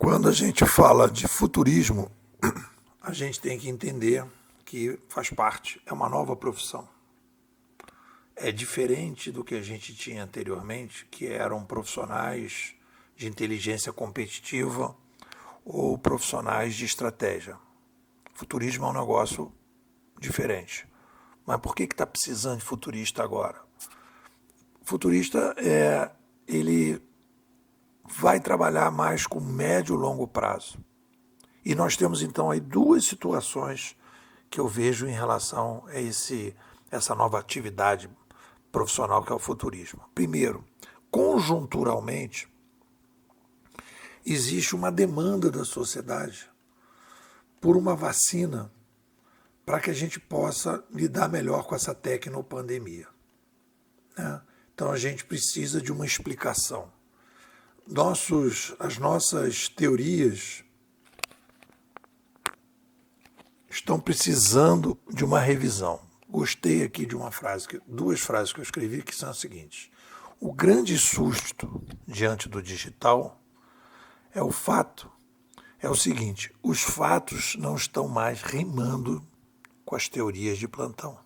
Quando a gente fala de futurismo, a gente tem que entender que faz parte, é uma nova profissão. É diferente do que a gente tinha anteriormente, que eram profissionais de inteligência competitiva ou profissionais de estratégia. Futurismo é um negócio diferente. Mas por que está precisando de futurista agora? O futurista ele vai trabalhar mais com médio e longo prazo. E nós temos então aí duas situações que eu vejo em relação a essa nova atividade profissional que é o futurismo. Primeiro, conjunturalmente, existe uma demanda da sociedade por uma vacina para que a gente possa lidar melhor com essa tecnopandemia, né? Então a gente precisa de uma explicação. As nossas teorias estão precisando de uma revisão. Gostei aqui de duas frases que eu escrevi que são as seguintes. O grande susto diante do digital é o seguinte, os fatos não estão mais rimando com as teorias de plantão.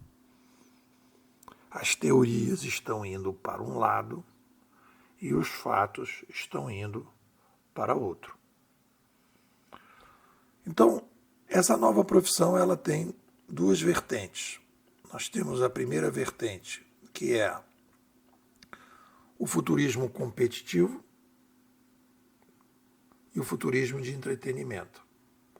As teorias estão indo para um lado e os fatos estão indo para outro. Então, essa nova profissão ela tem duas vertentes. Nós temos a primeira vertente, que é o futurismo competitivo e o futurismo de entretenimento.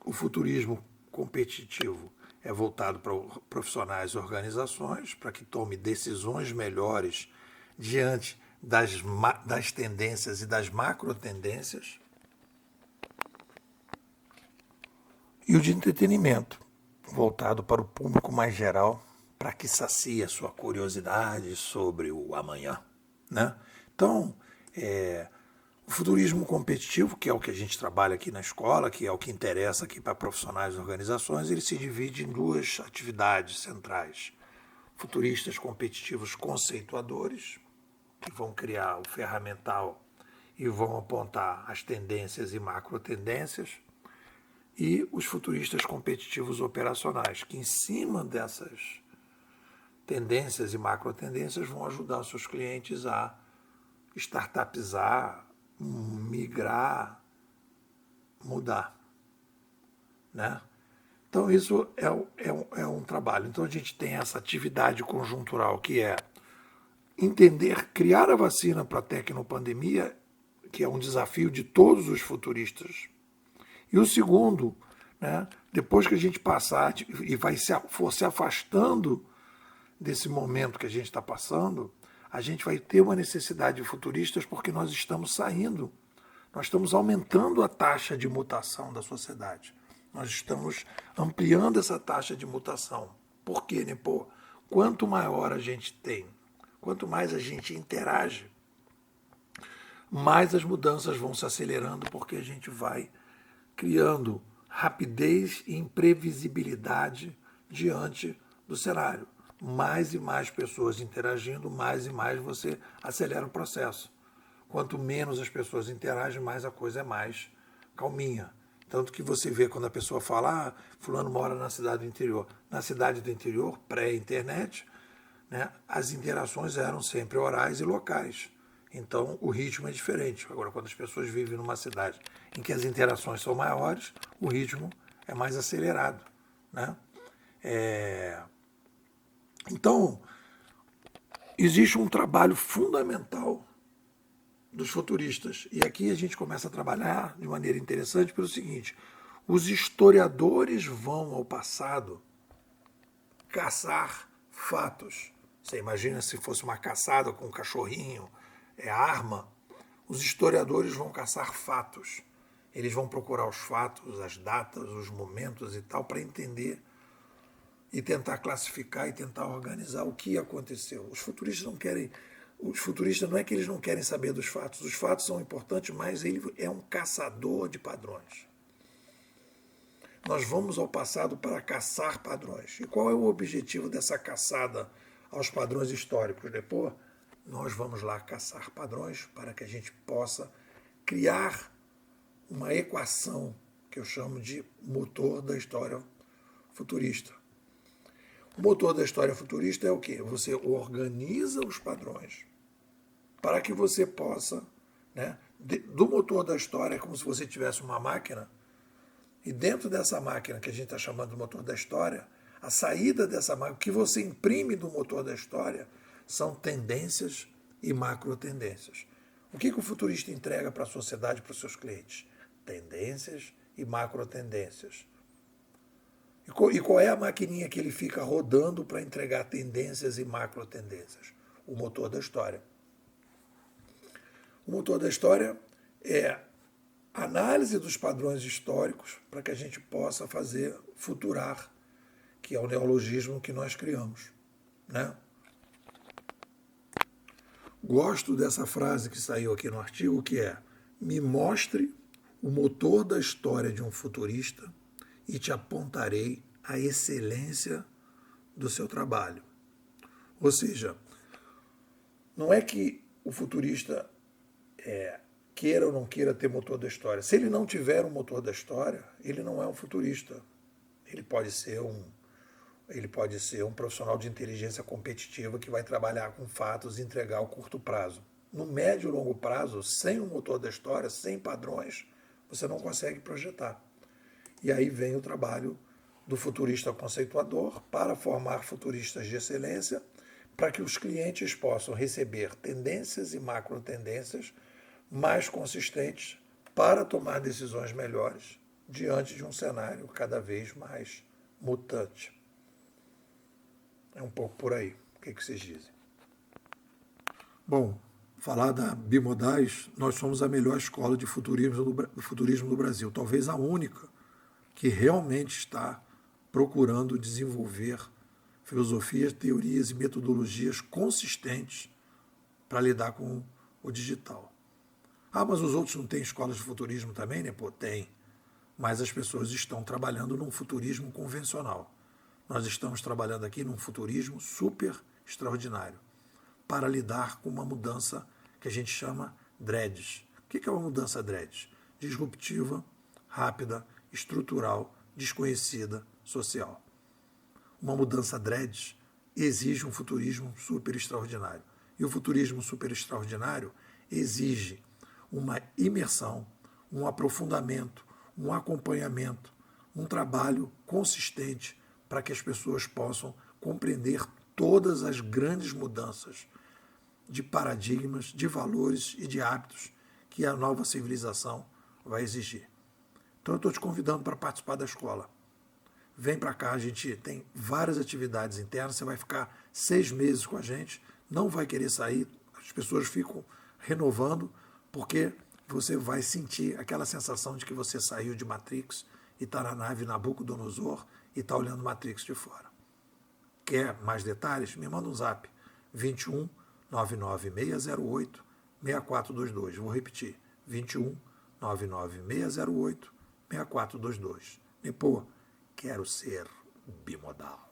O futurismo competitivo é voltado para profissionais e organizações, para que tome decisões melhores diante das tendências e das macro tendências. E o de entretenimento, voltado para o público mais geral, para que sacie a sua curiosidade sobre o amanhã, né? Então, o futurismo competitivo, que é o que a gente trabalha aqui na escola, que é o que interessa aqui para profissionais e organizações, ele se divide em duas atividades centrais. Futuristas competitivos conceituadores, que vão criar o ferramental e vão apontar as tendências e macro tendências, e os futuristas competitivos operacionais, que em cima dessas tendências e macro tendências vão ajudar os seus clientes a startupizar, migrar, mudar, né? Então isso é um trabalho. Então a gente tem essa atividade conjuntural que é entender, criar a vacina para a tecnopandemia, que é um desafio de todos os futuristas. E o segundo, né, depois que a gente passar e for se afastando desse momento que a gente está passando, a gente vai ter uma necessidade de futuristas porque nós estamos saindo, nós estamos aumentando a taxa de mutação da sociedade. Nós estamos ampliando essa taxa de mutação. Por quê, né? Quanto maior a gente tem, quanto mais a gente interage, mais as mudanças vão se acelerando porque a gente vai criando rapidez e imprevisibilidade diante do cenário. Mais e mais pessoas interagindo, mais e mais você acelera o processo. Quanto menos as pessoas interagem, mais a coisa é mais calminha. Tanto que você vê quando a pessoa fala, fulano mora na cidade do interior. Na cidade do interior, pré-internet, né, as interações eram sempre orais e locais. Então, o ritmo é diferente. Agora, quando as pessoas vivem numa cidade em que as interações são maiores, o ritmo é mais acelerado, né? Então, existe um trabalho fundamental dos futuristas. E aqui a gente começa a trabalhar de maneira interessante pelo seguinte: os historiadores vão ao passado caçar fatos. Você imagina se fosse uma caçada com um cachorrinho, arma. Os historiadores vão caçar fatos. Eles vão procurar os fatos, as datas, os momentos e tal, para entender e tentar classificar e tentar organizar o que aconteceu. Os futuristas não é que eles não querem saber dos fatos. Os fatos são importantes, mas ele é um caçador de padrões. Nós vamos ao passado para caçar padrões. E qual é o objetivo dessa caçada aos padrões históricos? Depois, nós vamos lá caçar padrões para que a gente possa criar uma equação que eu chamo de motor da história futurista. O motor da história futurista é o quê? Você organiza os padrões para que você possa, né, do motor da história é como se você tivesse uma máquina, e dentro dessa máquina que a gente está chamando de motor da história, a saída dessa máquina, o que você imprime do motor da história são tendências e macro tendências. O que o futurista entrega para a sociedade, para os seus clientes? Tendências e macro tendências. E qual é a maquininha que ele fica rodando para entregar tendências e macro tendências? O motor da história. O motor da história é análise dos padrões históricos para que a gente possa fazer futurar, que é o neologismo que nós criamos, né? Gosto dessa frase que saiu aqui no artigo, que é: me mostre o motor da história de um futurista e te apontarei a excelência do seu trabalho. Ou seja, não é que o futurista queira ou não queira ter motor da história. Se ele não tiver um motor da história, ele não é um futurista. Ele pode ser um profissional de inteligência competitiva que vai trabalhar com fatos e entregar ao curto prazo. No médio e longo prazo, sem um motor da história, sem padrões, você não consegue projetar. E aí vem o trabalho do futurista conceituador para formar futuristas de excelência, para que os clientes possam receber tendências e macro tendências mais consistentes para tomar decisões melhores diante de um cenário cada vez mais mutante. É um pouco por aí. O que vocês dizem? Bom, falar da Bimodais, nós somos a melhor escola de futurismo do Brasil, talvez a única que realmente está procurando desenvolver filosofias, teorias e metodologias consistentes para lidar com o digital. Ah, mas os outros não têm escolas de futurismo também, né? Pô, tem. Mas as pessoas estão trabalhando num futurismo convencional. Nós estamos trabalhando aqui num futurismo super extraordinário para lidar com uma mudança que a gente chama DREDS. O que é uma mudança DREDS? Disruptiva, rápida, estrutural, desconhecida, social. Uma mudança DREDS exige um futurismo super extraordinário. E o futurismo super extraordinário exige uma imersão, um aprofundamento, um acompanhamento, um trabalho consistente para que as pessoas possam compreender todas as grandes mudanças de paradigmas, de valores e de hábitos que a nova civilização vai exigir. Então eu estou te convidando para participar da escola. Vem para cá, a gente tem várias atividades internas, você vai ficar 6 meses com a gente, não vai querer sair, as pessoas ficam renovando, porque você vai sentir aquela sensação de que você saiu de Matrix e está na nave Nabucodonosor e está olhando Matrix de fora. Quer mais detalhes? Me manda um zap, 21 99608 6422. Vou repetir, 21 99608 6422. E pô, quero ser bimodal.